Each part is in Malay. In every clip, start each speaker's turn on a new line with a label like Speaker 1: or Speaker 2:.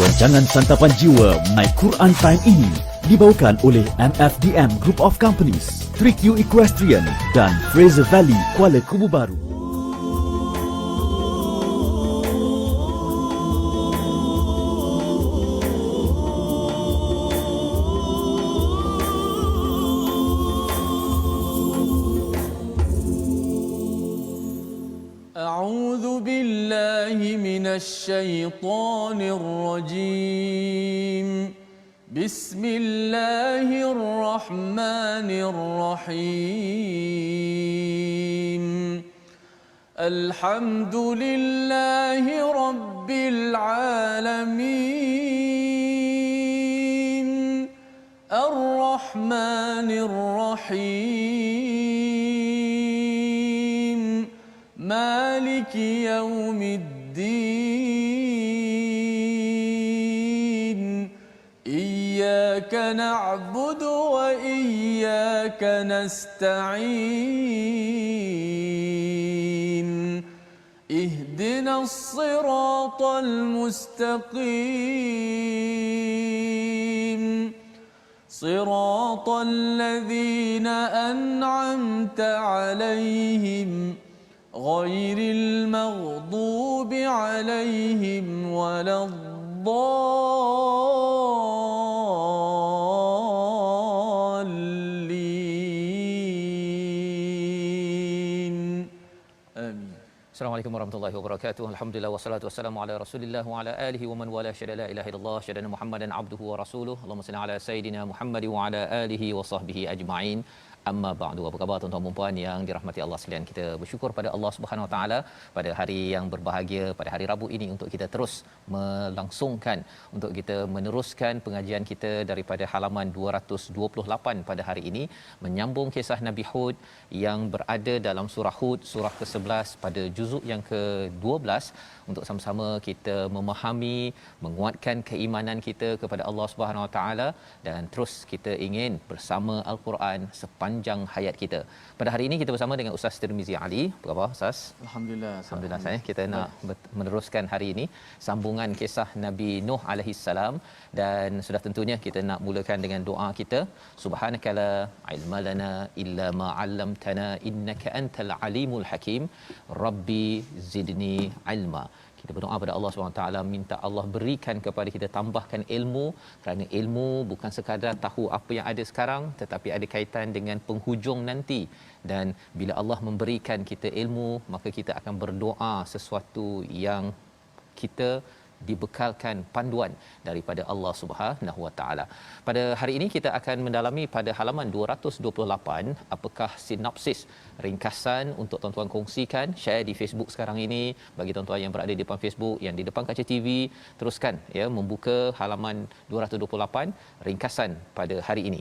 Speaker 1: Rancangan Santapan Jiwa My Quran Time ini dibawakan oleh MFDM Group of Companies, 3Q Equestrian dan Fraser Valley, Kuala Kubu Baru.
Speaker 2: أعوذ بالله من الشيطان الرجيم بسم الله الرحمن الرحيم الحمد لله رب العالمين الرحمن الرحيم مالك يوم الدين إياك نعبد وإياك نستعين اهدنا الصراط المستقيم صراط الذين أنعمت عليهم غير المغضوب عليهم ولا الضالين آمين.
Speaker 3: Assalamualaikum warahmatullahi wabarakatuh. Alhamdulillah wassalatu wassalamu ala Rasulillah wa ala alihi wa man wala syada la ilaha illallah syada Muhammadan abduhu wa rasuluhu. Allahumma salli ala sayidina Muhammad wa ala alihi wa sahbihi ajma'in. Amma ba'du. Apa khabar tuan-tuan dan puan yang dirahmati Allah sekalian? Kita bersyukur pada Allah Subhanahu Wa Taala pada hari yang berbahagia, pada hari Rabu ini, untuk kita terus melangsungkan, untuk kita meneruskan pengajian kita daripada halaman 228 pada hari ini, menyambung kisah Nabi Hud yang berada dalam surah Hud, surah ke-11 pada juzuk yang ke-12, untuk sama-sama kita memahami, menguatkan keimanan kita kepada Allah Subhanahu Wa Taala, dan terus kita ingin bersama Al-Quran sepanjang hayat kita. Pada hari ini kita bersama dengan Ustaz Tirmizi Ali. Apa khabar Ustaz? Alhamdulillah saya. Kita nak meneruskan hari ini sambungan kisah Nabi Nuh alaihi salam, dan sudah tentunya kita nak mulakan dengan doa kita. Subhanakala ilma lana illa ma 'allamtana innaka antal alimul hakim. Rabbi zidni ilma. Kita berdoa pada Allah SWT, minta Allah berikan kepada kita, tambahkan ilmu, kerana ilmu bukan sekadar tahu apa yang ada sekarang, tetapi ada kaitan dengan penghujung nanti. Dan bila Allah memberikan kita ilmu, maka kita akan berdoa sesuatu yang kita dibekalkan panduan daripada Allah Subhanahu Wa Taala. Pada hari ini kita akan mendalami pada halaman 228, apakah sinopsis, ringkasan untuk tuan-tuan kongsikan, share di Facebook sekarang ini. Bagi tuan-tuan yang berada di depan Facebook, yang di depan kaca TV, teruskan ya membuka halaman 228 ringkasan pada hari ini,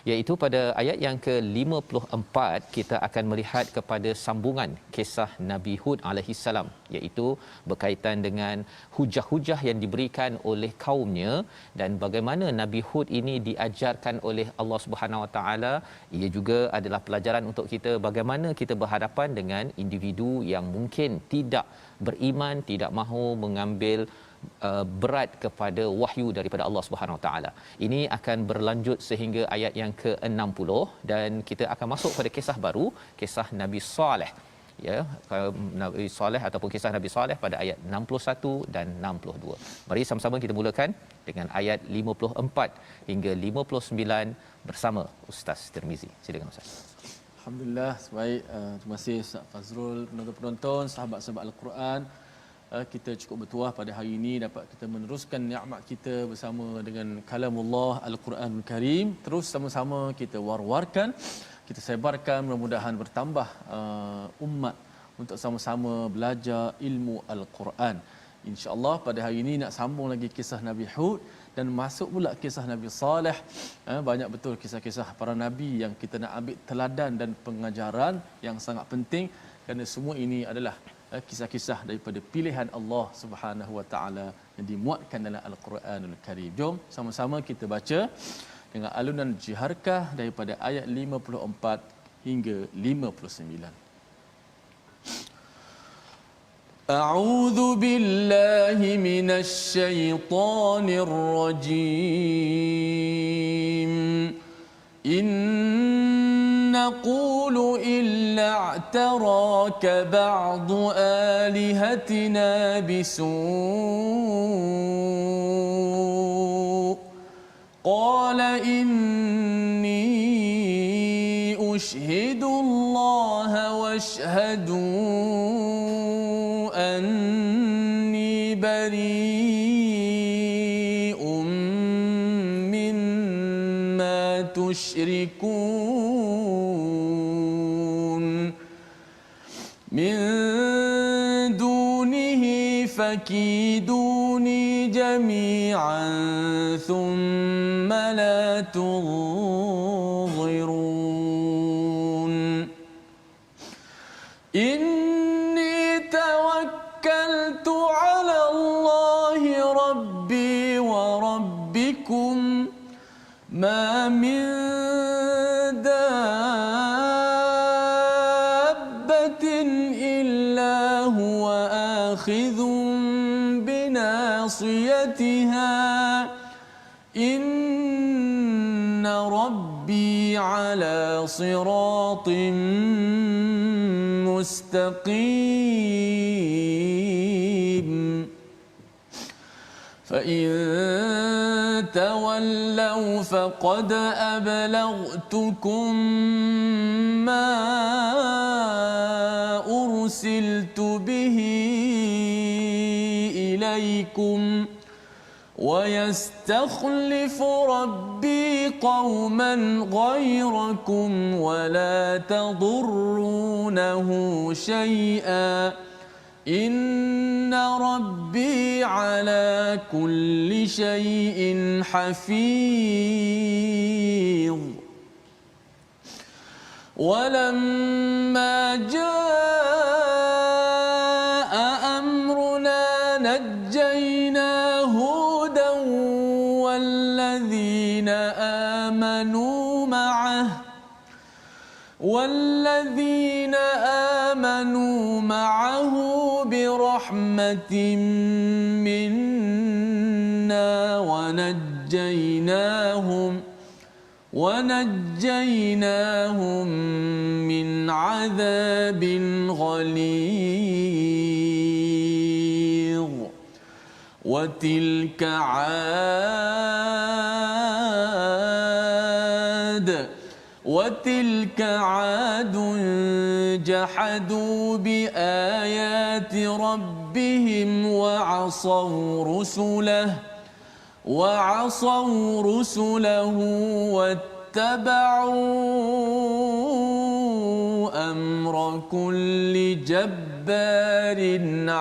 Speaker 3: iaitu pada ayat yang ke-54 kita akan melihat kepada sambungan kisah Nabi Hud alaihi salam, iaitu berkaitan dengan hujah-hujah yang diberikan oleh kaumnya, dan bagaimana Nabi Hud ini diajarkan oleh Allah Subhanahu Wa Taala. Ia juga adalah pelajaran untuk kita bagaimana kita berhadapan dengan individu yang mungkin tidak beriman, tidak mahu mengambil berat kepada wahyu daripada Allah Subhanahu Wa Taala. Ini akan berlanjut sehingga ayat yang ke-60, dan kita akan masuk pada kisah baru, kisah Nabi Saleh. Ya, Nabi Saleh ataupun kisah Nabi Saleh pada ayat 61 dan 62. Mari sama-sama kita mulakan dengan ayat 54 hingga 59 bersama Ustaz Tirmizi. Silakan Ustaz.
Speaker 2: Alhamdulillah, baik. Terima kasih Ustaz Fazrul, penonton-penonton, sahabat-sahabat Al-Quran. Kita cukup bertuah pada hari ini dapat kita meneruskan nikmat kita bersama dengan kalamullah Al-Quranul Karim. Terus sama-sama kita war-warkan, kita sebarkan, mudah-mudahan bertambah umat untuk sama-sama belajar ilmu Al-Quran. InsyaAllah pada hari ini nak sambung lagi kisah Nabi Hud dan masuk pula kisah Nabi Saleh. Banyak betul kisah-kisah para Nabi yang kita nak ambil teladan dan pengajaran yang sangat penting, kerana semua ini adalah kisah-kisah daripada pilihan Allah Subhanahu Wa Taala yang dimuatkan dalam Al-Quranul Karim. Jom sama-sama kita baca dengan alunan jiharkah daripada ayat 54 hingga 59. أعوذ بالله من الشيطان الرجيم إن نقول إلا اعتراك بعض آلهتنا بسوء قال إني أشهد الله واشهدوا أني بريء مما تشركون من دونه فكيدوني جميعا ثم لا تنظرون إني توكلت على الله ربي وربكم ما من دابة إلا هو آخذ بناصيتها إن ربي على صراط مستقيم فإن تولوا فقد أبلغتكم ما أرسلت به إليكم ويستخلف ربي قوما غيركم ولا تضرونه شيئا إن ربي على كل شيء حفيظ ولما جاء أمرنا نجينا هودا والذين آمنوا معه برحمة منا ونجيناهم من عذاب غليظ وتلك عاد جحدوا بآيات ربهم وعصوا رسله واتبعوا أمر كل جبار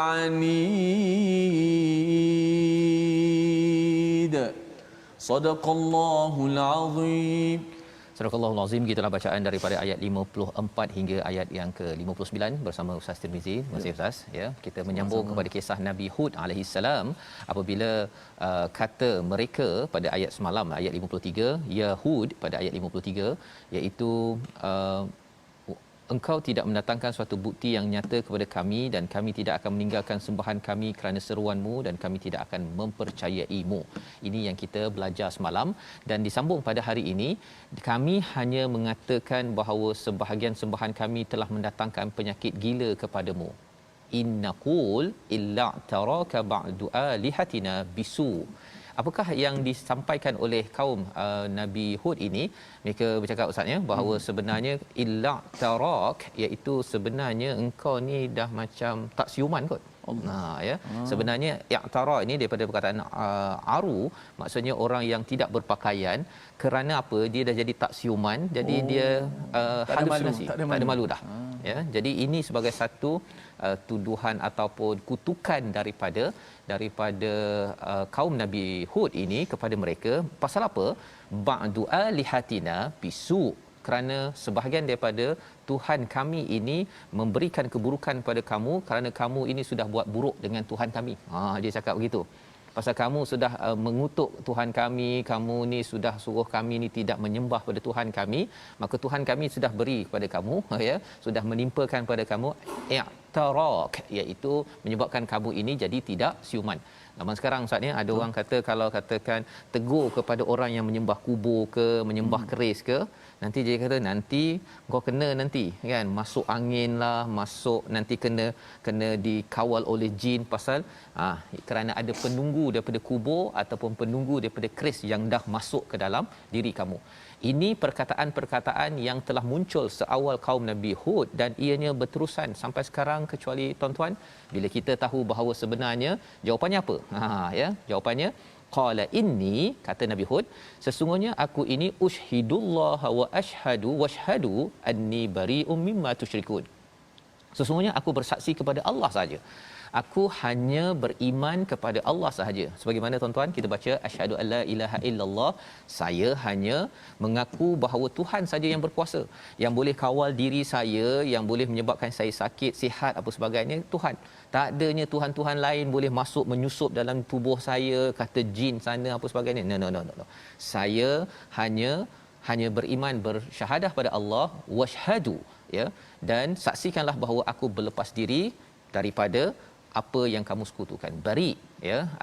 Speaker 2: عنيد صدق الله العظيم.
Speaker 3: Surah Al-Azim, gitulah bacaan daripada ayat 54 hingga ayat yang ke-59 bersama Ustaz Tirmizi. Terima kasih Ustaz, ya. Kita menyambung kepada kisah Nabi Hud alaihi salam apabila kata mereka pada ayat semalam ayat 53, ya Hud pada ayat 53, iaitu engkau tidak mendatangkan suatu bukti yang nyata kepada kami dan kami tidak akan meninggalkan sembahan kami kerana seruanmu dan kami tidak akan mempercayaimu. Ini yang kita belajar semalam dan disambung pada hari ini, kami hanya mengatakan bahawa sebahagian sembahan kami telah mendatangkan penyakit gila kepadamu. Innaqul illa taraka ba'du alihatina bisu. Apakah yang disampaikan oleh kaum Nabi Hud ini? Mereka bercakap Ustaz, ya, bahawa sebenarnya illa tarak, iaitu sebenarnya engkau ni dah macam tak siuman kot. Ya. Sebenarnya i'tara ini daripada perkataan aru, maksudnya orang yang tidak berpakaian. Kerana apa? Dia dah jadi tak siuman, jadi dia halusinasi, tak ada malu dah. Ya, jadi ini sebagai satu tuduhan ataupun kutukan daripada kaum Nabi Hud ini kepada mereka. Pasal apa? Ba'du alihatina bisu, kerana sebahagian daripada Tuhan kami ini memberikan keburukan kepada kamu kerana kamu ini sudah buat buruk dengan Tuhan kami. Dia cakap begitu. Pasal kamu sudah mengutuk Tuhan kami, kamu ni sudah suruh kami ni tidak menyembah pada Tuhan kami, maka Tuhan kami sudah beri kepada kamu, ya, sudah menimpakan pada kamu tarak, iaitu menyebabkan kamu ini jadi tidak siuman. Zaman sekarang Ustaz ni ada orang kata kalau katakan tegur kepada orang yang menyembah kubur ke menyembah keris ke, nanti dia kata nanti kau kena nanti kan masuk angin lah, masuk nanti kena dikawal oleh jin pasal kerana ada penunggu daripada kubur ataupun penunggu daripada keris yang dah masuk ke dalam diri kamu. Ini perkataan-perkataan yang telah muncul seawal kaum Nabi Hud dan ianya berterusan sampai sekarang, kecuali tuan-tuan bila kita tahu bahawa sebenarnya jawapannya apa. Jawapannya qala inni, kata Nabi Hud, sesungguhnya aku ini ushhidullah wa ashhadu washhadu anni bari'um mimma tusyrikun. Sesungguhnya aku bersaksi kepada Allah saja. Aku hanya beriman kepada Allah sahaja. Sebagaimana tuan-tuan kita baca asyhadu alla ilaha illallah, saya hanya mengaku bahawa Tuhan saja yang berkuasa, yang boleh kawal diri saya, yang boleh menyebabkan saya sakit, sihat apa sebagainya, Tuhan. Tak adanya tuhan-tuhan lain boleh masuk menyusup dalam tubuh saya, kata jin sana apa sebagainya. No. Saya hanya beriman, bersyahadah pada Allah, washhadu, dan saksikanlah bahawa aku berlepas diri daripada apa yang kamu sekutukan. Bari,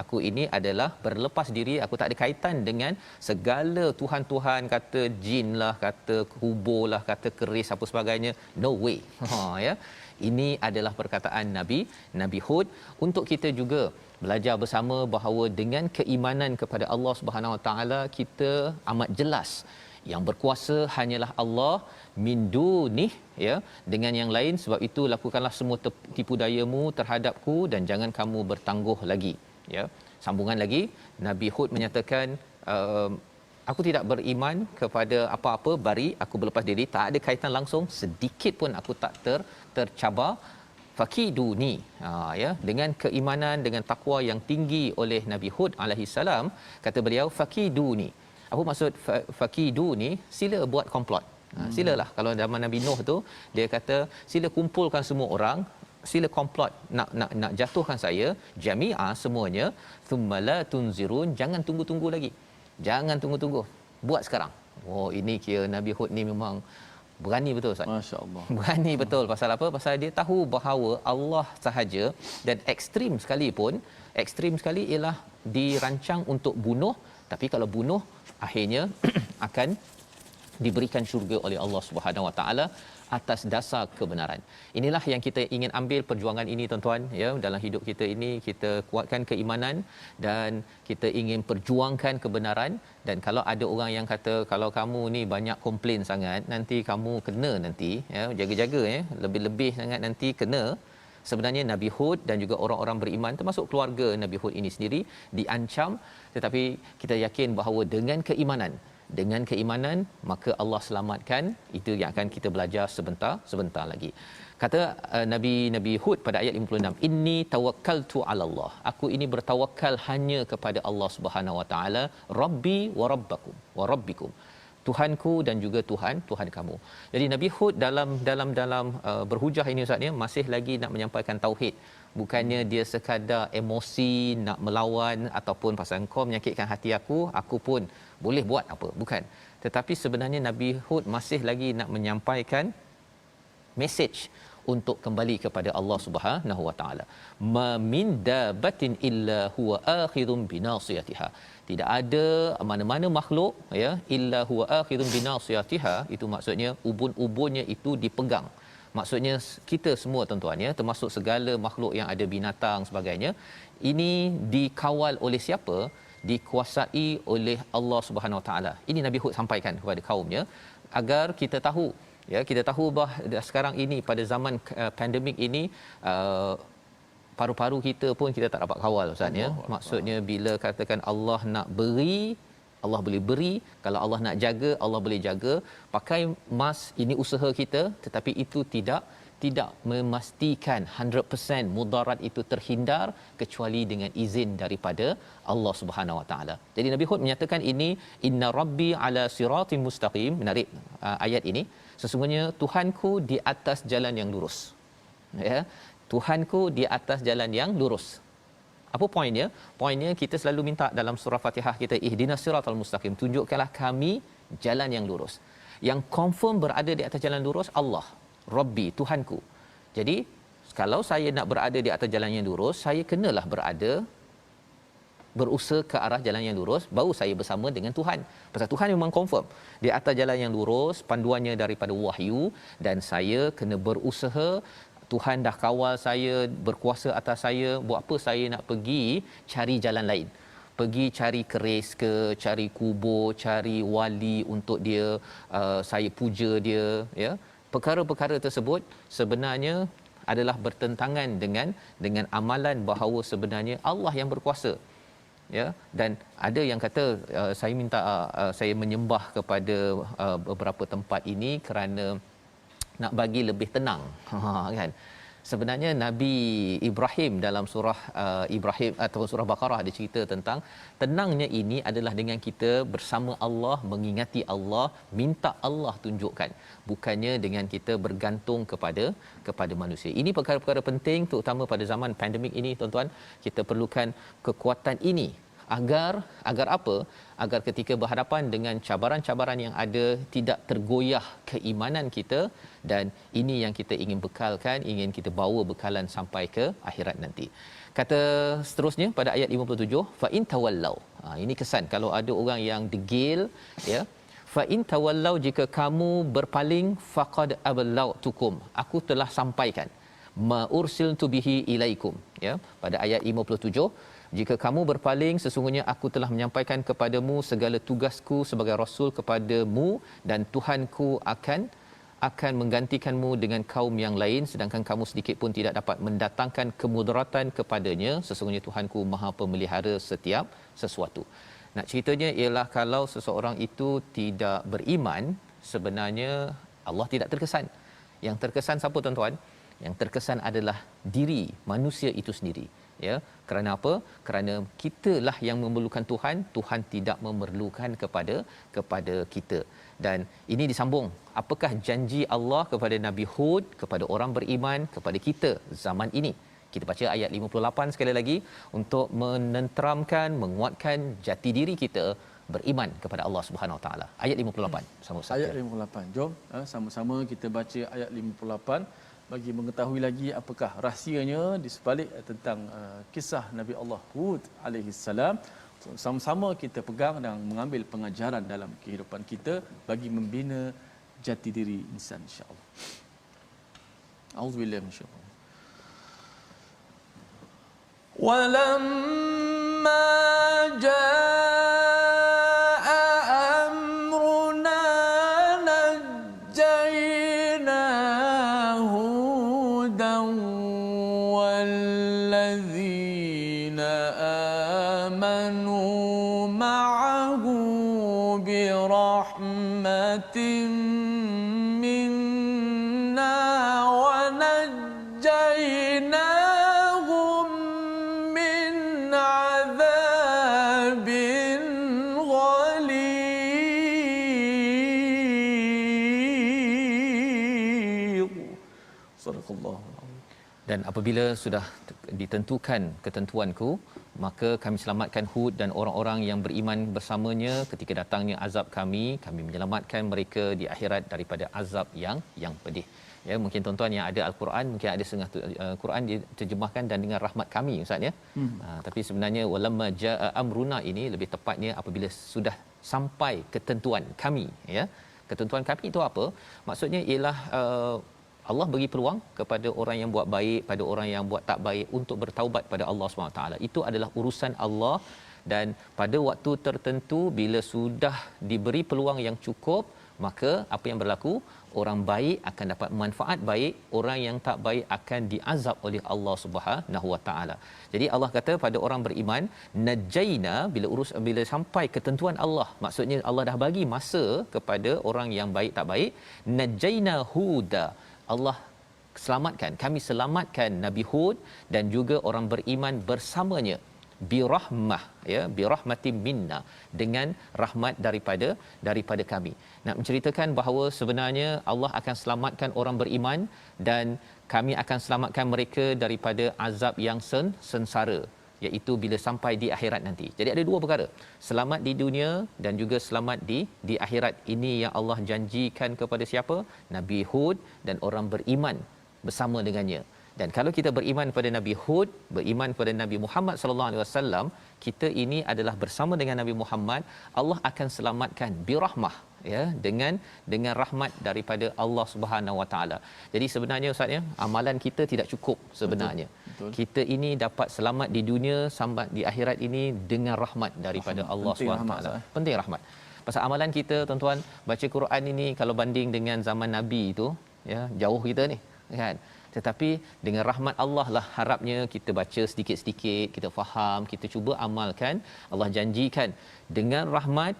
Speaker 3: aku ini adalah berlepas diri, aku tak ada kaitan dengan segala tuhan-tuhan, kata jin lah, kata kubur lah, kata keris apa sebagainya. No way. Ini adalah perkataan Nabi Hud untuk kita juga belajar bersama bahawa dengan keimanan kepada Allah Subhanahu Wa Taala, kita amat jelas yang berkuasa hanyalah Allah, min dunih, dengan yang lain. Sebab itu lakukanlah semua tipu dayamu terhadapku dan jangan kamu bertangguh lagi. Sambungan lagi, Nabi Hud menyatakan, aku tidak beriman kepada apa-apa, bari, aku berlepas diri, tak ada kaitan langsung, sedikit pun aku tak tercabar. Fakiduni, dengan keimanan, dengan takwa yang tinggi oleh Nabi Hud alaihi salam, kata beliau fakiduni. Apa maksud fakidu ni? Sila buat komplot. Silalah. Kalau zaman Nabi Nuh tu, dia kata sila kumpulkan semua orang, sila komplot nak jatuhkan saya, jami'a semuanya, thumma la tunzirun, jangan tunggu-tunggu lagi. Jangan tunggu-tunggu. Buat sekarang. Oh, ini kira Nabi Hud ni memang berani betul Ustaz.
Speaker 2: Masya-Allah.
Speaker 3: Berani betul. Pasal apa? Pasal dia tahu bahawa Allah sahaja, dan ekstrim sekali ialah dirancang untuk bunuh, tapi kalau bunuh akhirnya akan diberikan syurga oleh Allah Subhanahu Wa Taala atas dasar kebenaran. Inilah yang kita ingin ambil perjuangan ini tuan-tuan, dalam hidup kita ini, kita kuatkan keimanan dan kita ingin perjuangkan kebenaran. Dan kalau ada orang yang kata kalau kamu ni banyak komplain sangat, nanti kamu kena nanti, jaga-jaga, lebih-lebih sangat nanti kena. Sebenarnya Nabi Hud dan juga orang-orang beriman termasuk keluarga Nabi Hud ini sendiri diancam, tetapi kita yakin bahawa dengan keimanan maka Allah selamatkan. Itu yang akan kita belajar sebentar lagi. Kata Nabi Hud pada ayat 56, inni tawakkaltu 'ala Allah, aku ini bertawakal hanya kepada Allah Subhanahu Wa Taala, rabbi wa rabbakum wa rabbikum, Tuhanku dan juga Tuhan kamu. Jadi Nabi Hud dalam berhujah ini Ustaz ni masih lagi nak menyampaikan tauhid. Bukannya dia sekadar emosi nak melawan ataupun pasal kau menyakitkan hati aku pun boleh buat apa, bukan. Tetapi sebenarnya Nabi Hud masih lagi nak menyampaikan message untuk kembali kepada Allah Subhanahu Wa Taala. Ma min dabatin illa huwa akhidun binasiyatiha. Tidak ada mana-mana makhluk illa huwa akhidun binasiyatiha, itu maksudnya ubun-ubunnya itu dipegang. Maksudnya kita semua tuan-tuan, termasuk segala makhluk yang ada, binatang sebagainya, ini dikawal oleh siapa? Dikuasai oleh Allah Subhanahu Wa Taala. Ini Nabi Hud sampaikan kepada kaumnya agar kita tahu, kita tahu bahawa sekarang ini pada zaman pandemik ini, paru-paru kita pun kita tak dapat kawal Ustaz, maksudnya bila katakan Allah nak beri, Allah boleh beri. Kalau Allah nak jaga, Allah boleh jaga. Pakai mask, ini usaha kita, tetapi itu tidak memastikan 100% mudarat itu terhindar kecuali dengan izin daripada Allah Subhanahu Wa Taala. Jadi Nabi Hud menyatakan ini, inna rabbi ala siratim mustaqim. Menarik ayat ini. Sesungguhnya Tuhanku di atas jalan yang lurus. Tuhanku di atas jalan yang lurus. Apa poinnya? Poinnya kita selalu minta dalam surah Fatihah kita, ihdinas siratal mustaqim, tunjukkanlah kami jalan yang lurus. Yang confirm berada di atas jalan lurus Allah, Rabbi, Tuhanku. Jadi Kalau saya nak berada di atas jalan yang lurus, saya kenalah berusaha ke arah jalan yang lurus, baru saya bersama dengan Tuhan. Pasal Tuhan memang confirm di atas jalan yang lurus, panduannya daripada wahyu, dan saya kena berusaha. Tuhan dah kawal saya, berkuasa atas saya. Buat apa saya nak pergi cari jalan lain? Pergi cari keris ke, cari kubur, cari wali untuk dia, saya puja dia, ya. Perkara-perkara tersebut sebenarnya adalah bertentangan dengan amalan bahawa sebenarnya Allah yang berkuasa, ya. Dan ada yang kata saya minta saya menyembah kepada beberapa tempat ini kerana nak bagi lebih tenang, kan. Sebenarnya Nabi Ibrahim dalam surah Ibrahim atau surah Baqarah ada cerita tentang tenangnya ini adalah dengan kita bersama Allah, mengingati Allah, minta Allah tunjukkan, bukannya dengan kita bergantung kepada manusia. Ini perkara-perkara penting terutama pada zaman pandemik ini, tuan-tuan. Kita perlukan kekuatan ini agar apa? Agar ketika berhadapan dengan cabaran-cabaran yang ada, tidak tergoyah keimanan kita, dan ini yang kita ingin bekalkan, ingin kita bawa bekalan sampai ke akhirat nanti. Kata seterusnya pada ayat 57, fa in tawallau. Ini kesan kalau ada orang yang degil, ya. Fa in tawallau, jika kamu berpaling, faqad ablautukum, aku telah sampaikan ma ursiltu bihi ilaikum, ya. Pada ayat 57, jika kamu berpaling, sesungguhnya aku telah menyampaikan kepadamu segala tugasku sebagai rasul kepadamu, dan Tuhanku akan menggantikanmu dengan kaum yang lain, sedangkan kamu sedikit pun tidak dapat mendatangkan kemudaratan kepadanya. Sesungguhnya Tuhanku Maha Pemelihara setiap sesuatu. Nak ceritanya ialah kalau seseorang itu tidak beriman, sebenarnya Allah tidak terkesan. Yang terkesan siapa, tuan-tuan? Yang terkesan adalah diri manusia itu sendiri, ya. Kerana apa? Kerana kitalah yang memerlukan Tuhan, Tuhan tidak memerlukan kepada kita. Dan ini disambung, apakah janji Allah kepada Nabi Hud, kepada orang beriman, kepada kita zaman ini. Kita baca ayat 58 sekali lagi untuk menenteramkan, menguatkan jati diri kita beriman kepada Allah Subhanahu Wa Taala. Ayat 58 sama Ustaz.
Speaker 2: Ayat 58. Jom sama-sama kita baca ayat 58 bagi mengetahui lagi apakah rahsianya di sebalik tentang kisah Nabi Allah Hud alaihi salam. Sama-sama kita pegang dan mengambil pengajaran dalam kehidupan kita bagi membina jati diri insan, insya-Allah. Auzubillahi minasyaitanir rajim. Walamma dan apabila sudah ditentukan ketentuanku, maka kami selamatkan Hud dan orang-orang yang beriman bersamanya ketika datangnya azab kami menyelamatkan mereka di akhirat daripada azab yang pedih. Ya, mungkin tuan-tuan yang ada al-Quran, mungkin ada setengah Quran diterjemahkan dan dengan rahmat kami, ustaz, ya. Tapi sebenarnya walamma jaa amruna ini lebih tepatnya apabila sudah sampai ketentuan kami, ya. Ketentuan kami itu apa? Maksudnya ialah Allah bagi peluang kepada orang yang buat baik, pada orang yang buat tak baik untuk bertaubat pada Allah SWT. Itu adalah urusan Allah, dan pada waktu tertentu bila sudah diberi peluang yang cukup, maka apa yang berlaku? Orang baik akan dapat manfaat baik, orang yang tak baik akan diazab oleh Allah Subhanahu Wa Taala. Jadi Allah kata pada orang beriman, najaina, bila sampai ketentuan Allah, maksudnya Allah dah bagi masa kepada orang yang baik tak baik, najaina huda, Allah selamatkan, kami selamatkan Nabi Hud dan juga orang beriman bersamanya, birahmah, ya, birahmatim minna, dengan rahmat daripada kami. Nak menceritakan bahawa sebenarnya Allah akan selamatkan orang beriman dan kami akan selamatkan mereka daripada azab yang sengsara, iaitu bila sampai di akhirat nanti. Jadi ada dua perkara, selamat di dunia dan juga selamat di akhirat. Ini yang Allah janjikan kepada siapa? Nabi Hud dan orang beriman bersama dengannya.
Speaker 3: Dan kalau kita beriman pada Nabi Hud, beriman pada Nabi Muhammad sallallahu alaihi wasallam, kita ini adalah bersama dengan Nabi Muhammad, Allah akan selamatkan birahmah, ya, dengan rahmat daripada Allah Subhanahu Wa Taala. Jadi sebenarnya ustaz ya, amalan kita tidak cukup sebenarnya. Betul. Kita ini dapat selamat di dunia sampai di akhirat ini dengan rahmat daripada Allah Subhanahu Wa Taala. Penting rahmat. Pasal amalan kita tuan-tuan, baca Quran ini kalau banding dengan zaman Nabi itu, ya, jauh kita ni, kan. Tetapi dengan rahmat Allah lah harapnya kita baca sedikit-sedikit, kita faham, kita cuba amalkan. Allah janjikan dengan rahmat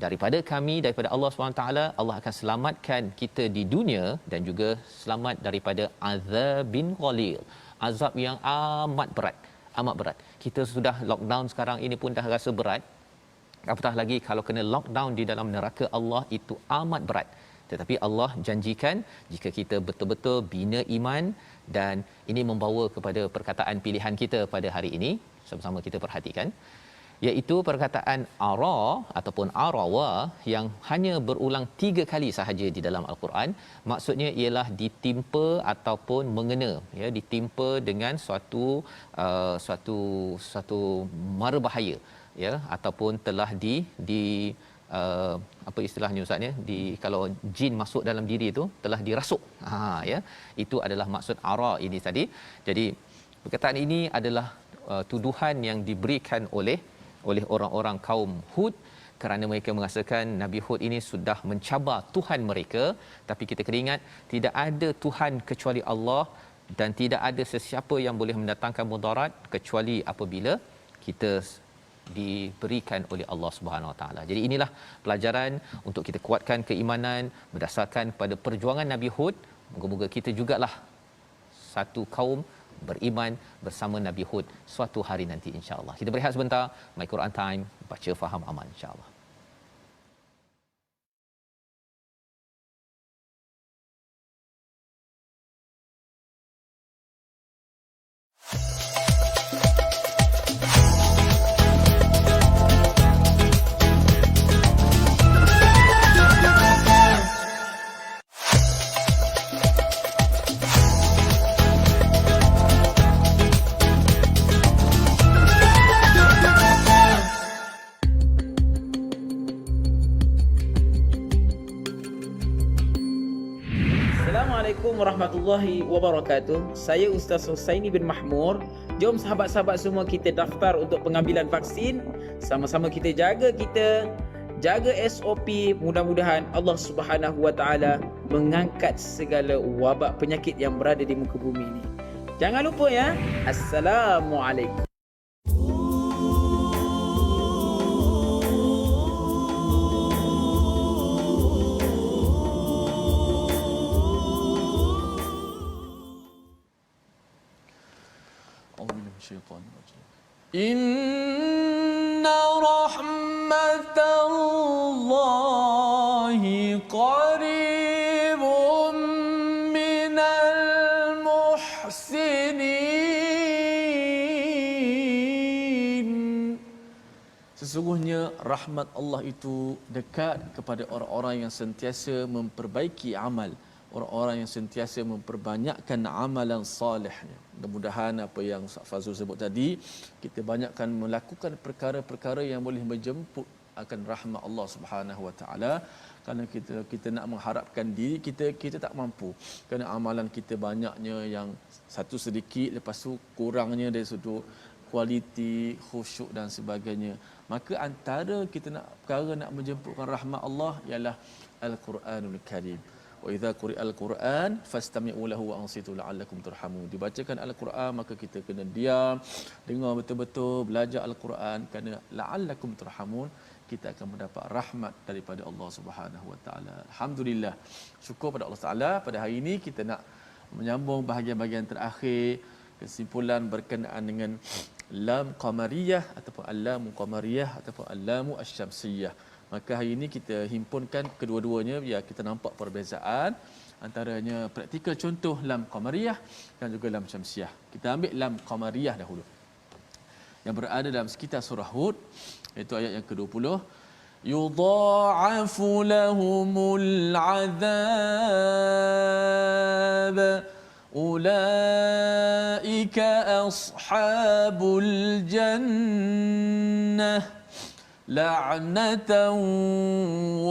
Speaker 3: daripada kami, daripada Allah SWT, Allah akan selamatkan kita di dunia dan juga selamat daripada azabin ghalil, azab yang amat berat. Kita sudah lockdown sekarang ini pun dah rasa berat, apatah lagi kalau kena lockdown di dalam neraka Allah, itu amat berat. Tetapi Allah janjikan jika kita betul-betul bina iman, dan ini membawa kepada perkataan pilihan kita pada hari ini. Sama-sama kita perhatikan, iaitu perkataan ara ataupun arawa yang hanya berulang 3 kali sahaja di dalam al-Quran. Maksudnya ialah ditimpa ataupun mengena, ya, ditimpa dengan suatu mara bahaya, ya, ataupun telah di apa istilahnya ustaz ya, kalau jin masuk dalam diri itu telah dirasuk, ya, itu adalah maksud ara ini tadi. Jadi perkataan ini adalah tuduhan yang diberikan oleh orang-orang kaum Hud, kerana mereka merasakan Nabi Hud ini sudah mencabar Tuhan mereka. Tapi kita kena ingat, tidak ada Tuhan kecuali Allah, dan tidak ada sesiapa yang boleh mendatangkan mudarat kecuali apabila kita diberikan oleh Allah Subhanahu Wa Taala. Jadi inilah pelajaran untuk kita kuatkan keimanan berdasarkan pada perjuangan Nabi Hud. Moga-moga kita jugalah satu kaum beriman bersama Nabi Hud suatu hari nanti, insya-Allah. Kita berehat sebentar. My Quran Time, baca faham aman, insya-Allah.
Speaker 4: Assalamualaikum warahmatullahi wabarakatuh. Saya Ustaz Husaini bin Mahmur. Jom sahabat-sahabat semua kita daftar untuk pengambilan vaksin. Sama-sama kita jaga SOP. Mudah-mudahan Allah Subhanahu Wa Taala mengangkat segala wabak penyakit yang berada di muka bumi ini. Jangan lupa ya. Assalamualaikum.
Speaker 2: Inna rahmatallahi qaribun minal muhsinin. Sesungguhnya rahmat Allah itu dekat kepada orang-orang yang sentiasa memperbaiki amal, orang-orang yang sentiasa memperbanyakkan amalan salihnya. Mudah-mudahan apa yang Ustaz Fazrul sebut tadi, kita banyakkan melakukan perkara-perkara yang boleh menjemput akan rahmat Allah Subhanahu Wa Taala. Kerana kita nak mengharapkan diri kita tak mampu. Kerana amalan kita banyaknya yang satu sedikit, lepas tu kurangnya dari sudut kualiti, khusyuk dan sebagainya. Maka antara kita nak perkara nak menjemputkan rahmat Allah ialah Al-Quranul Karim. Wa idza quri'al Quran fastami'u lahu wa ansitu la'allakum turhamun. Dibacakan Al-Quran maka kita kena diam, dengar betul-betul, belajar Al-Quran, kerana la'allakum turhamun, kita akan mendapat rahmat daripada Allah Subhanahu Wa Taala. Alhamdulillah. Syukur pada Allah Taala, pada hari ini kita nak menyambung bahagian-bahagian terakhir, kesimpulan berkenaan dengan lam qamariyah ataupun al-lam qamariyah ataupun al-lam asy-syamsiyah. Maka hari ini kita himpunkan kedua-duanya biar kita nampak perbezaan antaranya praktikal contoh lam qamariyah dan juga lam syamsiyah. Kita ambil lam qamariyah dahulu, yang berada dalam sekitar surah Hud, iaitu ayat yang ke-20. Yudha'afu lahumul 'adzab ulaika ashabul jannah la'natan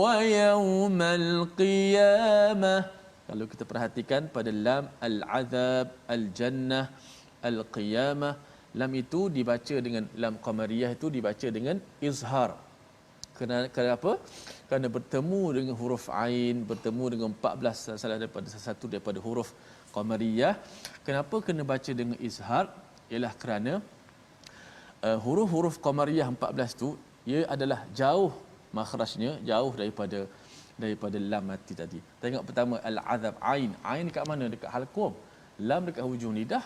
Speaker 2: wa yawmal qiyamah. Kalau kita perhatikan pada lam al-azab, al-jannah, al-qiyamah, lam itu dibaca dengan lam qamariyah itu dibaca dengan izhar. Kenapa? Kerana bertemu dengan huruf ain, bertemu dengan 14 salah daripada satu daripada huruf qamariyah. Kenapa kena baca dengan izhar? Ialah kerana huruf-huruf qamariyah 14 tu ia adalah jauh makhrajnya, jauh daripada lam mati tadi. Tengok pertama al-azab, ain. Ain dekat mana? Dekat halqum. Lam dekat hujung lidah.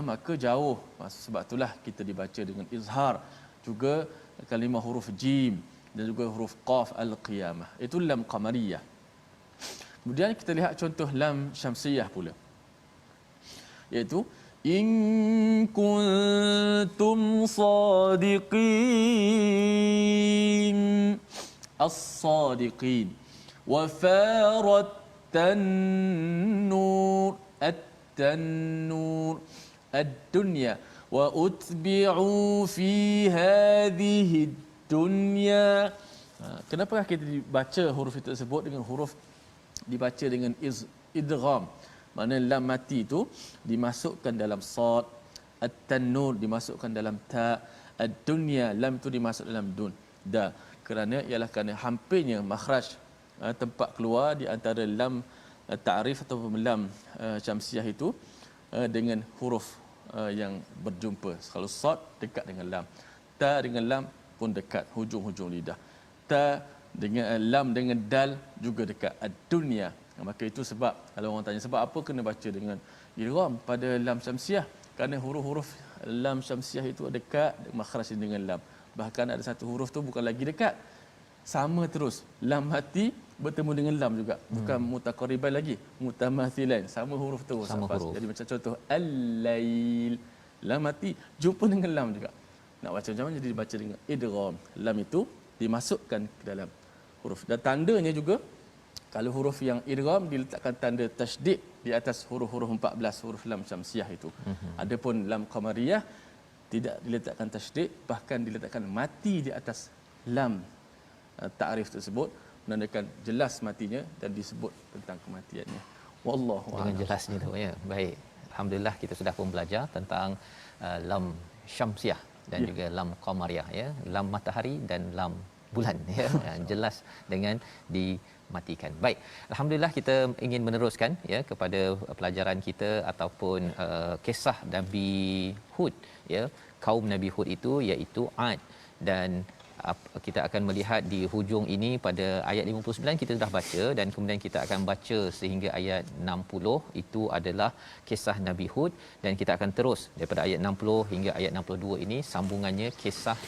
Speaker 2: Maka jauh. Sebab itulah kita dibaca dengan izhar. Juga kalimah huruf jim dan juga huruf qaf al-qiyamah. Itu lam qamariyah. Kemudian kita lihat contoh lam syamsiyah pula. Iaitu in kuntum sadiqin, as-sadiqin, wa farat tan-nur, at-tan-nur, ad-dunya, wa utbi'u fi hadhihi ad-dunya. Kenapa kita dibaca huruf itu tersebut dengan huruf dibaca dengan idgham? Mana lam mati itu dimasukkan dalam sad, at-tanur dimasukkan dalam ta, ad-dunya lam itu dimasuk dalam dun. Kerana ialah kerana hampirnya makhraj tempat keluar di antara lam ta'rif atau lam syamsiah itu dengan huruf yang berjumpa. Kalau sad dekat dengan lam, ta dengan lam pun dekat hujung-hujung lidah. Ta dengan lam dengan dal juga dekat ad-dunya. Maka itu sebab kalau orang tanya sebab apa kena baca dengan idgham pada lam syamsiah, kerana huruf-huruf lam syamsiah itu dekat makhraj dengan lam. Bahkan ada satu huruf tu bukan lagi dekat, sama terus lam mati bertemu dengan lam juga, bukan mutaqariban lagi, mutamathilan, sama huruf tu sama huruf. Jadi macam contoh al-lail, lam mati jumpa dengan lam juga. Nak baca macam mana? Jadi dibaca dengan idgham. Lam itu dimasukkan ke dalam huruf. Dan tandanya juga kalau huruf yang idgham diletakkan tanda tasydid di atas huruf-huruf 14 huruf lam syamsiah itu. Adapun lam qamariyah tidak diletakkan tasydid, bahkan diletakkan mati di atas lam ta'rif tersebut, menandakan jelas matinya dan disebut tentang kematiannya. Wallahu a'lam.
Speaker 3: Dengan jelasnya tu ya. Baik. Alhamdulillah kita sudah pun belajar tentang lam syamsiah dan juga lam qamariyah ya, lam matahari dan lam bulan ya. Jelas dengan dimatikan. Baik. Alhamdulillah kita ingin meneruskan ya kepada pelajaran kita ataupun kisah Nabi Hud ya. Kaum Nabi Hud itu iaitu Ad, dan kita akan melihat di hujung ini pada ayat 59 kita dah baca, dan kemudian kita akan baca sehingga ayat 60 itu adalah kisah Nabi Hud, dan kita akan terus daripada ayat 60 hingga ayat 62 ini sambungannya kisah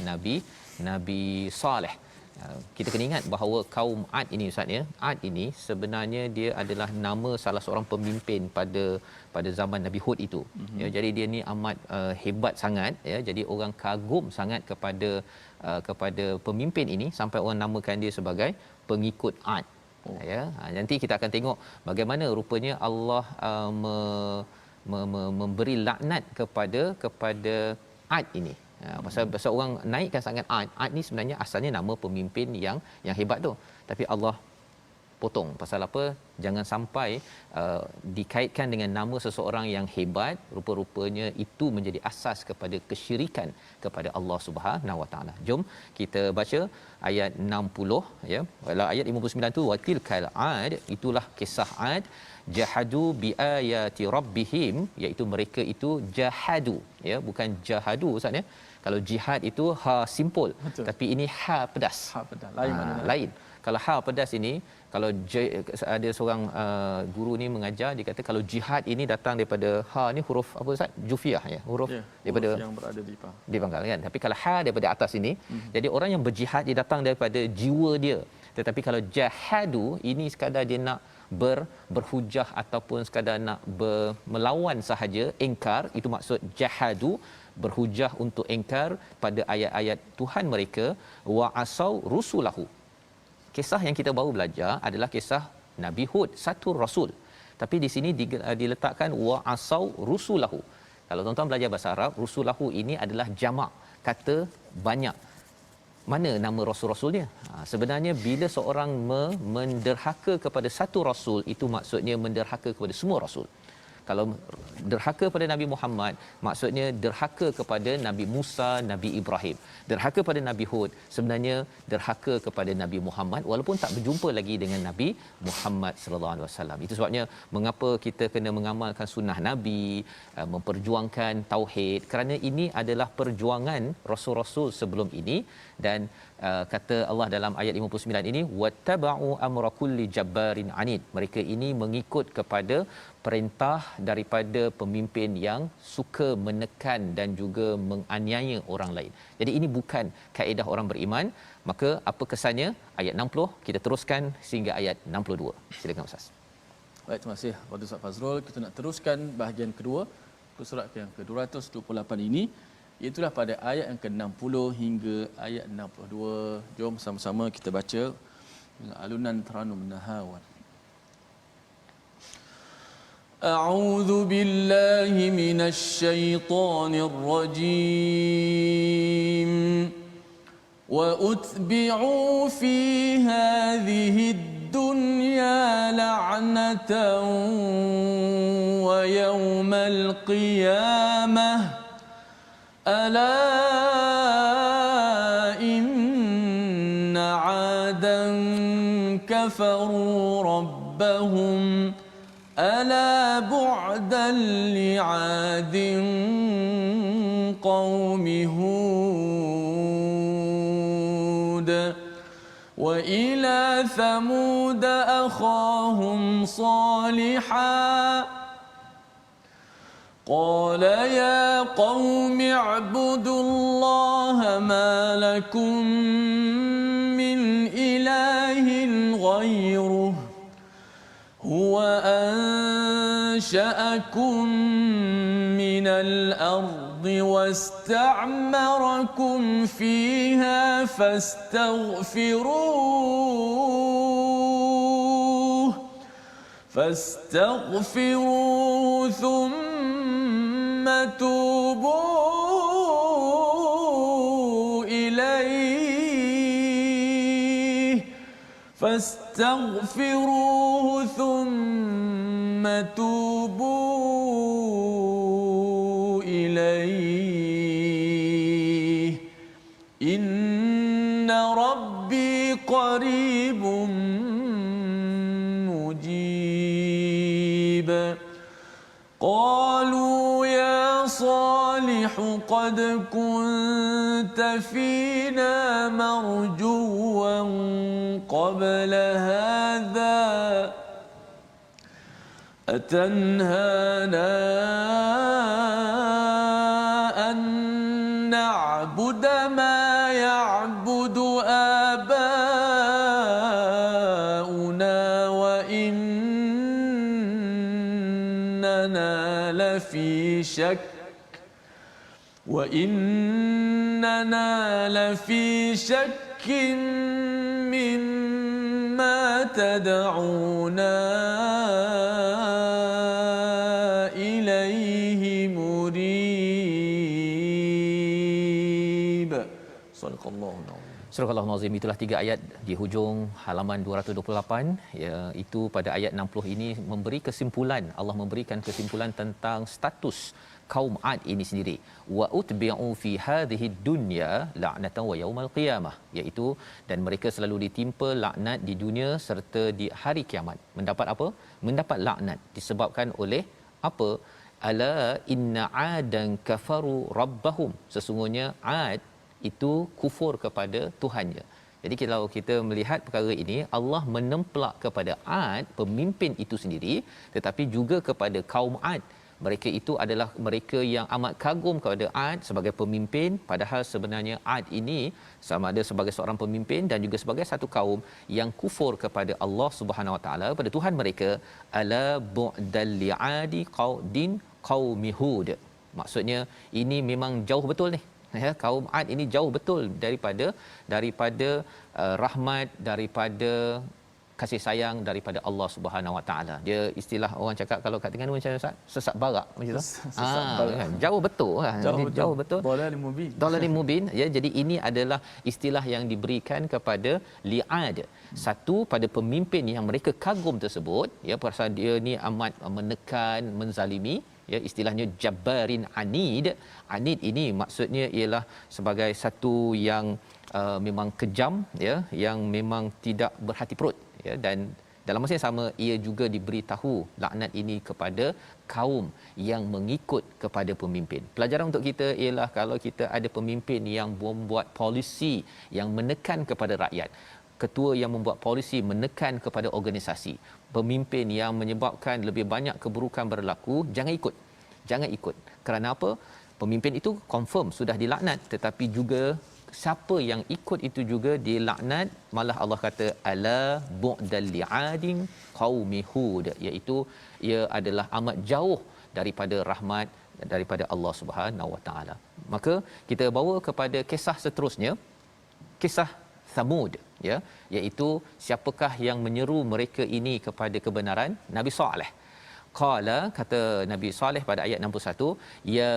Speaker 3: Nabi Saleh. Kita kena ingat bahawa kaum Ad ini Ustaz ya, Ad ini sebenarnya dia adalah nama salah seorang pemimpin pada zaman Nabi Hud itu. Ya, jadi dia ni amat hebat sangat ya. Jadi orang kagum sangat kepada pemimpin ini sampai orang namakan dia sebagai pengikut Ad. Ya, nanti kita akan tengok bagaimana rupanya Allah memberi laknat kepada Ad ini. Pasal orang naikkan sangat Ad ni sebenarnya asalnya nama pemimpin yang hebat tu, tapi Allah potong. Pasal apa? Jangan sampai dikaitkan dengan nama seseorang yang hebat, rupa-rupanya itu menjadi asas kepada kesyirikan kepada Allah Subhanahu Wa Taala. Jom kita baca ayat 60 ya. Kalau ayat 59 tu watilkal Ad, itulah kisah Ad, jahadu biayati rabbihim, iaitu mereka itu jahadu ya, bukan jahadu Ustaz ya. Kalau jihad itu ha simpul. Betul. Tapi ini ha pedas.
Speaker 2: Ha pedas. Lain maknanya.
Speaker 3: Lain. Kalau ha pedas ini, kalau ada seorang guru ni mengajar, dia kata kalau jihad ini datang daripada ha ni huruf apa Ustaz? Jufiah ya, huruf daripada
Speaker 2: huruf yang berada di
Speaker 3: pangkal kan. Tapi kalau ha daripada atas ini, jadi orang yang berjihad dia datang daripada jiwa dia. Tetapi kalau jahadu ini sekadar dia nak berhujah ataupun sekadar nak melawan sahaja, engkar, itu maksud jahadu, berhujah untuk engkar pada ayat-ayat Tuhan mereka. Wa asau rusulahu. Kisah yang kita baru belajar adalah kisah Nabi Hud, satu rasul. tapi di sini diletakkan wa asau rusulahu. Kalau tuan-tuan belajar bahasa Arab, rusulahu ini adalah jamak, kata banyak. Mana nama rasul-rasulnya? Sebenarnya bila seorang menderhaka kepada satu rasul, itu maksudnya menderhaka kepada semua rasul. Kalau derhaka pada Nabi Muhammad, maksudnya derhaka kepada Nabi Musa, Nabi Ibrahim. Derhaka pada Nabi Hud, sebenarnya derhaka kepada Nabi Muhammad walaupun tak berjumpa lagi dengan Nabi Muhammad sallallahu alaihi wasallam. Itu sebabnya mengapa kita kena mengamalkan sunnah Nabi, memperjuangkan tauhid, kerana ini adalah perjuangan rasul-rasul sebelum ini. Dan kata Allah dalam ayat 59 ini, wattaba'u amra kulli jabbarin anid. Mereka ini mengikut kepada perintah daripada pemimpin yang suka menekan dan juga menganiaya orang lain. Jadi ini bukan kaedah orang beriman. Maka apa kesannya? Ayat 60 kita teruskan sehingga ayat 62. Silakan Ustaz.
Speaker 2: Baik, terima kasih Fadil Ustaz Fazrul. Kita nak teruskan bahagian kedua surat yang ke-228 ini, iaitu pada ayat yang ke-60 hingga ayat 62. Jom sama-sama kita baca dengan alunan Taranum Nahawan. A'udzu billahi minasy syaithanir rajim. Wa utbi'u fi hadhihi ad-dunya la'natan wa yawmal qiyamah ألا إن عادا كفروا ربهم ألا بعدا لعاد قوم هود وإلى ثمود أخاهم صالحا قال يا قوم اعبدوا الله ما لكم من إله غيره هو أنشأكم من الأرض واستعمركم فيها فاستغفروه ثم توبوا إليه فاستغفروه ثم توبوا إليه إن ربي قريب مجيب قالوا يا صالح قد كنت فينا مرجوا قبل هذا أتنهانا أن نعبد ما يعبد آباؤنا وإننا لفي شك مما تدعونا إليه مريب. صدق الله العظيم.
Speaker 3: Surah Al-Nazim, itulah 3 ayat di hujung halaman 228, iaitu pada ayat 60 ini memberi kesimpulan. Allah memberikan kesimpulan tentang status kaum Ad ini sendiri. Wa utbi'u fi hadhihi dunya la'natan wa yaumal qiyamah, iaitu dan mereka selalu ditimpa laknat di dunia serta di hari kiamat. Mendapat apa? Mendapat laknat disebabkan oleh apa? Ala inna 'adan kafaru rabbahum. Sesungguhnya Ad itu kufur kepada Tuhannya. Jadi kalau kita melihat perkara ini, Allah menemplak kepada Ad, pemimpin itu sendiri, tetapi juga kepada kaum Ad. Mereka itu adalah mereka yang amat kagum kepada Ad sebagai pemimpin, padahal sebenarnya Ad ini sama ada sebagai seorang pemimpin dan juga sebagai satu kaum yang kufur kepada Allah Subhanahu Wa Taala, pada Tuhan mereka. Ala bu'dal li'adi qaudin qaumi Hud. Maksudnya ini memang jauh betul ni. Ya, kaum Ad ini jauh betul daripada rahmat, daripada kasih sayang daripada Allah Subhanahu Wa Taala. Dia istilah orang cakap kalau kat Terengganu macam Ustaz, sesak barak macam tu. Kan? Jauh betul lah. Jauh betul.
Speaker 2: Dhalalin mubin.
Speaker 3: Dhalalin mubin. Ya, jadi ini adalah istilah yang diberikan kepada li'ad. Satu pada pemimpin yang mereka kagum tersebut, ya, pasal dia ni amat menekan, menzalimi, ya, istilahnya jabbarin anid. Anid ini maksudnya ialah sebagai satu yang memang kejam, ya, yang memang tidak berhati perut, ya, dan dalam masa yang sama ia juga diberitahu laknat ini kepada kaum yang mengikut kepada pemimpin. Pelajaran untuk kita ialah kalau kita ada pemimpin yang membuat polisi yang menekan kepada rakyat, ketua yang membuat polisi menekan kepada organisasi, pemimpin yang menyebabkan lebih banyak keburukan berlaku, jangan ikut. Kerana apa? Pemimpin itu confirm sudah dilaknat, tetapi juga siapa yang ikut itu juga dilaknat. Malah Allah kata ala bu'dal li'adin qaumi hud, iaitu ia adalah amat jauh daripada rahmat daripada Allah Subhanahu Wa Taala. Maka kita bawa kepada kisah seterusnya, kisah Thamud, ya, iaitu siapakah yang menyeru mereka ini kepada kebenaran? Nabi Saleh. Qala, kata Nabi Saleh pada ayat 61, ya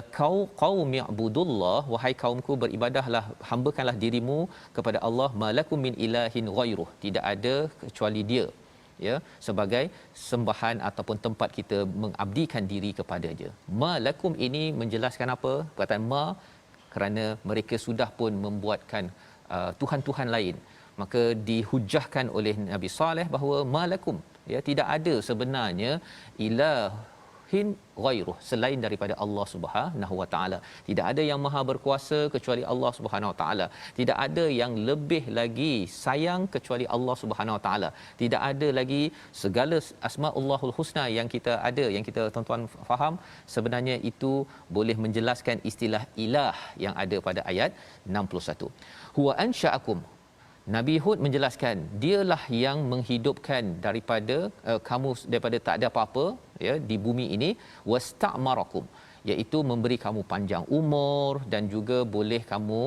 Speaker 3: qaumi ibudullah, wahai kaumku beribadahlah, hambakanlah dirimu kepada Allah, malakum min ilahin ghairuh, tidak ada kecuali dia, ya, sebagai sembahan ataupun tempat kita mengabdikan diri kepada-Dia. Malakum ini menjelaskan apa? Perkataan ma kerana mereka sudah pun membuatkan tuhan-tuhan lain. Maka dihujahkan oleh Nabi Saleh bahawa malakum, ya, tidak ada sebenarnya ilahin ghairuh selain daripada Allah Subhanahu Wa Taala. Tidak ada yang maha berkuasa kecuali Allah Subhanahu Wa Taala. Tidak ada yang lebih lagi sayang kecuali Allah Subhanahu Wa Taala. Tidak ada lagi segala asmaullahul husna yang kita ada, yang kita tuan-tuan faham, sebenarnya itu boleh menjelaskan istilah ilah yang ada pada ayat 61. Huwa ansha'akum, Nabi Hud menjelaskan dialah yang menghidupkan daripada kamu daripada tak ada apa-apa, ya, di bumi ini, wasta'marakum, iaitu memberi kamu panjang umur dan juga boleh kamu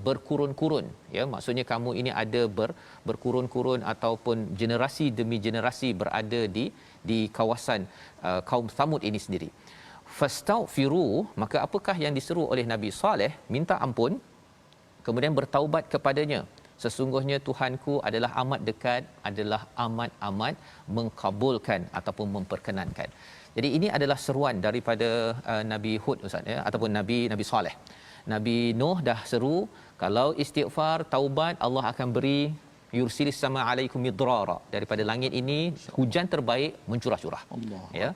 Speaker 3: berkurun-kurun, ya, maksudnya kamu ini ada berkurun-kurun ataupun generasi demi generasi berada di kawasan kaum Thamud ini sendiri. Fastaghfiru, maka apakah yang diseru oleh Nabi Saleh? Minta ampun, kemudian bertaubat kepadanya. Sesungguhnya Tuhanku adalah amat dekat, adalah amat-amat mengkabulkan ataupun memperkenankan. Jadi ini adalah seruan daripada Nabi Hud, Ustaz, ya, ataupun Nabi Saleh. Nabi Nuh dah seru, kalau istighfar, taubat, Allah akan beri yursilis sama alaikum midrara, daripada langit ini hujan terbaik mencurah-curah. Allah. Ya.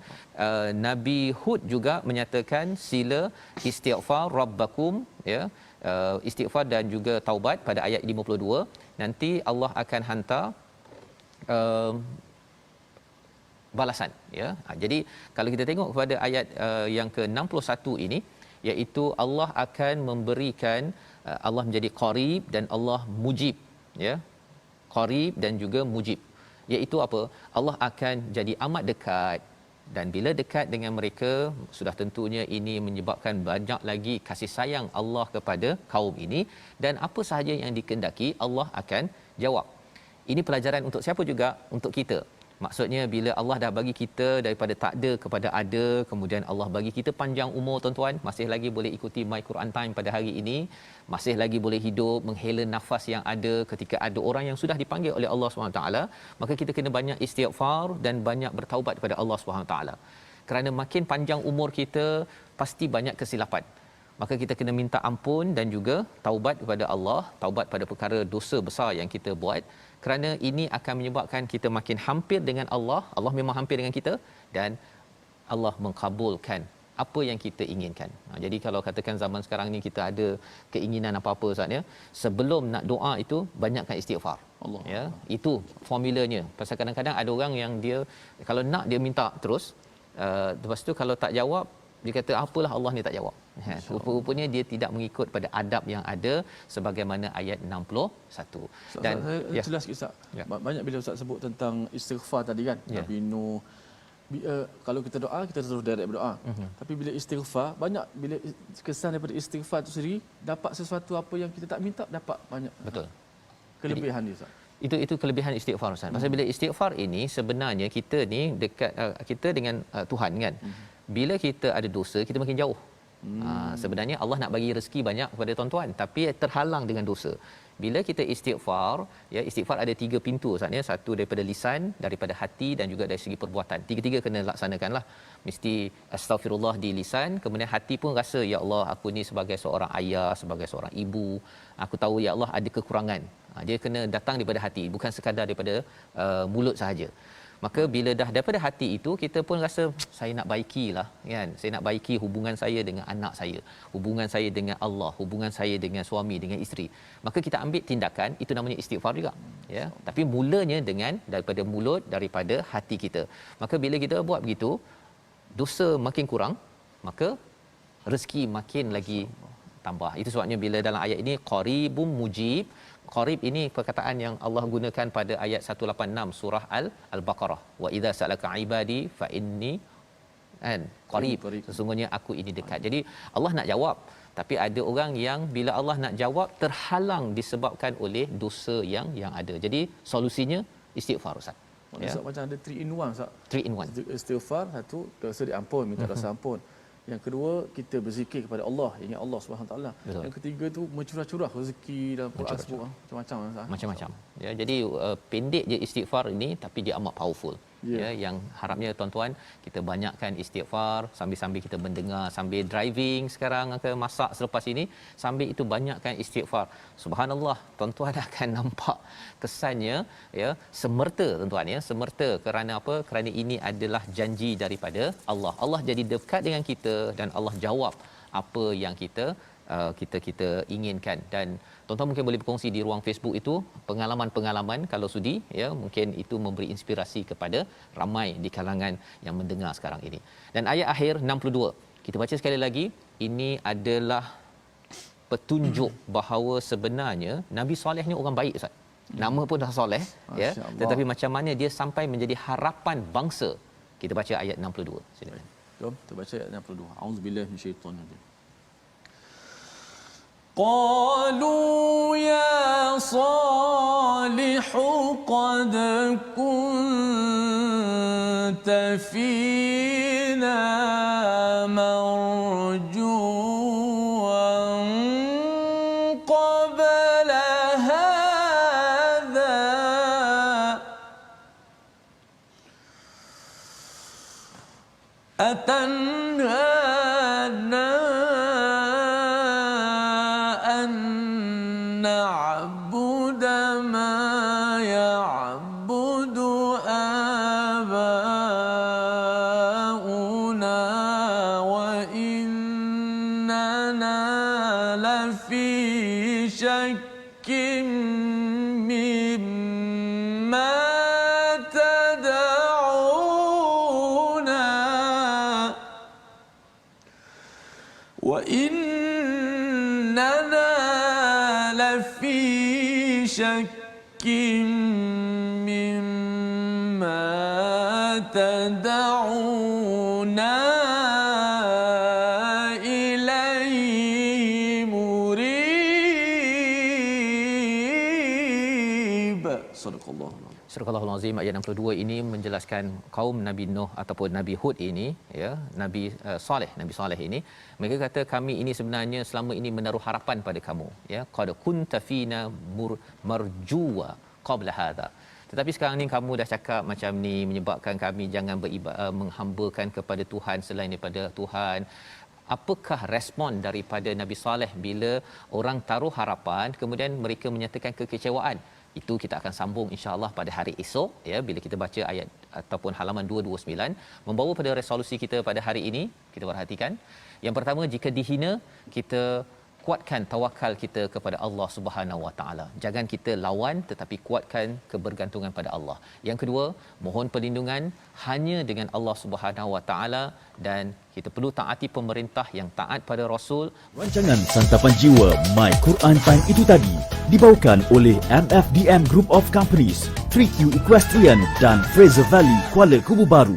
Speaker 3: Nabi Hud juga menyatakan sila istighfar rabbakum, ya, istighfar dan juga taubat pada ayat 52. Nanti Allah akan hantar balasan, ya. Jadi kalau kita tengok kepada ayat yang ke-61 ini, iaitu Allah akan memberikan Allah menjadi qarib dan Allah mujib, ya. Qarib dan juga mujib, iaitu apa? Allah akan jadi amat dekat, dan bila dekat dengan mereka, sudah tentunya ini menyebabkan banyak lagi kasih sayang Allah kepada kaum ini, dan apa sahaja yang dikehendaki Allah akan jawab. Ini pelajaran untuk siapa juga? Untuk kita. Maksudnya bila Allah dah bagi kita daripada tak ada kepada ada, kemudian Allah bagi kita panjang umur, tuan-tuan, masih lagi boleh ikuti My Quran Time pada hari ini, masih lagi boleh hidup, menghela nafas yang ada ketika ada orang yang sudah dipanggil oleh Allah SWT, maka kita kena banyak istighfar dan banyak bertaubat kepada Allah SWT. Kerana makin panjang umur kita, pasti banyak kesilapan. Maka kita kena minta ampun dan juga taubat kepada Allah, taubat pada perkara dosa besar yang kita buat, kerana ini akan menyebabkan kita makin hampir dengan Allah. Allah memang hampir dengan kita, dan Allah mengkabulkan apa yang kita inginkan. Jadi kalau katakan zaman sekarang ni kita ada keinginan apa-apa, Ustaz, ya, sebelum nak doa itu banyakkan istighfar. Allah. Ya, itu formulanya. Pasal kadang-kadang ada orang yang dia kalau nak dia minta terus, lepas tu kalau tak jawab dia kata apalah Allah ni tak jawab. Rupa-rupanya dia tidak mengikut pada adab yang ada sebagaimana ayat 61. Dan
Speaker 2: ya, jelas sikit, Ustaz. Ya. Banyak bila Ustaz sebut tentang istighfar tadi kan, ya. Nabi Nuh, kalau kita doa kita terus direct berdoa. Tapi bila istighfar, banyak bila kesan daripada istighfar itu sendiri, dapat sesuatu apa yang kita tak minta, dapat banyak.
Speaker 3: Betul.
Speaker 2: Kelebihan dia, Ustaz.
Speaker 3: Itu kelebihan istighfar Ustaz. Pasal bila istighfar ini sebenarnya kita ni dekat kita dengan Tuhan kan. Bila kita ada dosa, kita makin jauh. Sebenarnya Allah nak bagi rezeki banyak kepada tuan-tuan tapi terhalang dengan dosa. Bila kita istighfar, ya, istighfar ada 3 pintu Ustaz ya. Satu daripada lisan, daripada hati dan juga dari segi perbuatan. Tiga-tiga kena laksanakanlah. Mesti astagfirullah di lisan, kemudian hati pun rasa ya Allah, aku ni sebagai seorang ayah, sebagai seorang ibu, aku tahu ya Allah ada kekurangan. Dia kena datang daripada hati, bukan sekadar daripada mulut sahaja. Maka bila dah daripada hati itu, kita pun rasa saya nak baikilah kan, saya nak baiki hubungan saya dengan anak saya, hubungan saya dengan Allah, hubungan saya dengan suami, dengan isteri. Maka kita ambil tindakan, itu namanya istighfar juga ya. Tapi mulanya dengan daripada mulut, daripada hati kita. Maka bila kita buat begitu, dosa makin kurang, maka rezeki makin lagi tambah. Itu sebabnya bila dalam ayat ini qaribum mujib, qarib ini perkataan yang Allah gunakan pada ayat 186 surah Al-Baqarah. Wa idza sa'alaka ibadi fa inni qarib. Sesungguhnya aku ini dekat. Jadi Allah nak jawab, tapi ada orang yang bila Allah nak jawab terhalang disebabkan oleh dosa yang ada. Jadi solusinya istighfar Ustaz.
Speaker 2: Ya. Macam ada 3 in 1 Ustaz.
Speaker 3: 3 in 1.
Speaker 2: Istighfar, satu dosa diampun, minta dosa ampun. Yang kedua, kita berzikir kepada Allah, ingat Allah Subhanahu Wa Taala. Yang ketiga tu mencurah-curah rezeki dalam Quran sebut macam-macam Ustaz.
Speaker 3: Macam-macam. Ya, jadi pendek je istighfar ini tapi dia amat powerful. Ya, yang harapnya tuan-tuan kita banyakkan istighfar sambil-sambil kita mendengar, sambil driving sekarang ke masak selepas ini, sambil itu banyakkan istighfar. Subhanallah, tuan-tuan akan nampak kesannya ya semerta tuan-tuan ya, semerta. Kerana apa? Kerana ini adalah janji daripada Allah. Allah jadi dekat dengan kita dan Allah jawab apa yang kita inginkan. Dan tuan-tuan mungkin boleh berkongsi di ruang Facebook itu pengalaman-pengalaman kalau sudi ya, mungkin itu memberi inspirasi kepada ramai di kalangan yang mendengar sekarang ini. Dan ayat akhir 62 kita baca sekali lagi, ini adalah petunjuk bahawa sebenarnya Nabi Soleh ni orang baik Ustaz. Nama pun dah soleh ya, tetapi macam mana dia sampai menjadi harapan bangsa. Kita baca ayat 62. Silakan.
Speaker 2: Jom kita baca ayat 62. Auzubillahi minasyaitonir rajim.
Speaker 5: قالوا يا صالح قد كنت فينا مرجوا قبل هذا أتنهانا نعبد ما يعبد آباؤنا وإننا لفي شك مما تدعونا في شك مما تدعونا إليه مريب.
Speaker 2: صدق الله.
Speaker 3: Surah Al-Azim ayat 62 ini menjelaskan kaum Nabi Nuh ataupun Nabi Hud ini ya, Nabi Saleh ini, mereka kata kami ini sebenarnya selama ini menaruh harapan pada kamu ya, qad kunta fina marjuwa qabla hadha, tetapi sekarang ni kamu dah cakap macam ni menyebabkan kami jangan menghambakan kepada Tuhan selain daripada Tuhan. Apakah respon daripada Nabi Saleh bila orang taruh harapan kemudian mereka menyatakan kekecewaan? Itu kita akan sambung insya-Allah pada hari esok ya, bila kita baca ayat ataupun halaman 229 membawa pada resolusi kita pada hari ini. Kita perhatikan yang pertama, jika dihina kita kuatkan tawakal kita kepada Allah Subhanahu Wa Taala. Jangan kita lawan tetapi kuatkan kebergantungan pada Allah. Yang kedua, mohon perlindungan hanya dengan Allah Subhanahu Wa Taala dan kita perlu taati pemerintah yang taat pada Rasul.
Speaker 1: Rancangan Santapan Jiwa My Quran Time itu tadi dibawakan oleh MFDM Group of Companies, 3Q Equestrian dan Fraser Valley Kuala Kubu Baru.